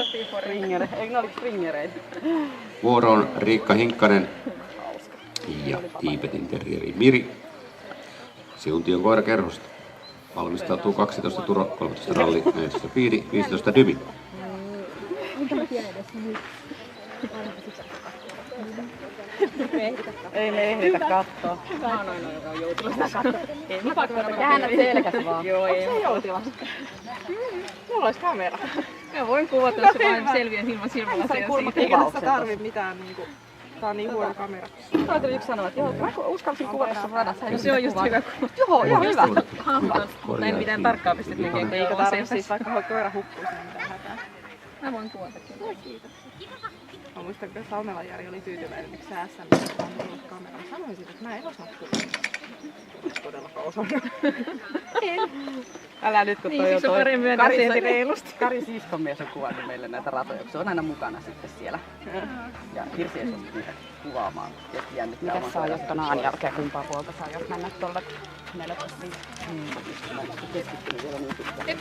Springere. Eikö ne oli springereitä? Vuoroon Riikka Hinkkanen ja Tiibetin terrieri Miri. Siuntion koirakerhosta. Valmistautuu 12 Turo, 13 Ralli, 14 Piiri, 15 Dymi. Ei me ehditä katsoa. Mä oon ainoa, joka on joutunut katsoa. Ei mä pakko Käännät selkäs vaan. Joo, ei. Onko se joutilas? Mulla olisi kamera. Mä voin kuvata, jos se vain selviää ilman silmälaseja siitä. Eikä tässä tarvi mitään niinku. Tää on niin huono kamera. Mulla tuli yksi sanoa, että joo, mä uskalsin kuvata sun radassa. Se on just hyvä kuva. Joo, ihan hyvä. Mutta en mitään tarkkaa pistä tekemään. Eikä tarvitse siis vaikka koira hukkuisi, niin mitään hätää. Mä voin kuvatakin. Kiitos. Mä muistan, kun Salmelan Jari oli tyytyväinen, miksi sä SM on tullut kameraan. Sanoin siitä, että mä en osaa kuvata. Todellakaan osannut. Älä nyt, kun toi on toi Kari Siiskonmies on kuvannut meille näitä ratoja, kun se on aina mukana sitten siellä. Ja Kirsi ei suostu niitä kuvaamaan. Mitäs saa, jos kanaan jälkeen kumpaa puolta saa, jos mennä tuolle 14. Keskittynyt vielä niin pitkään.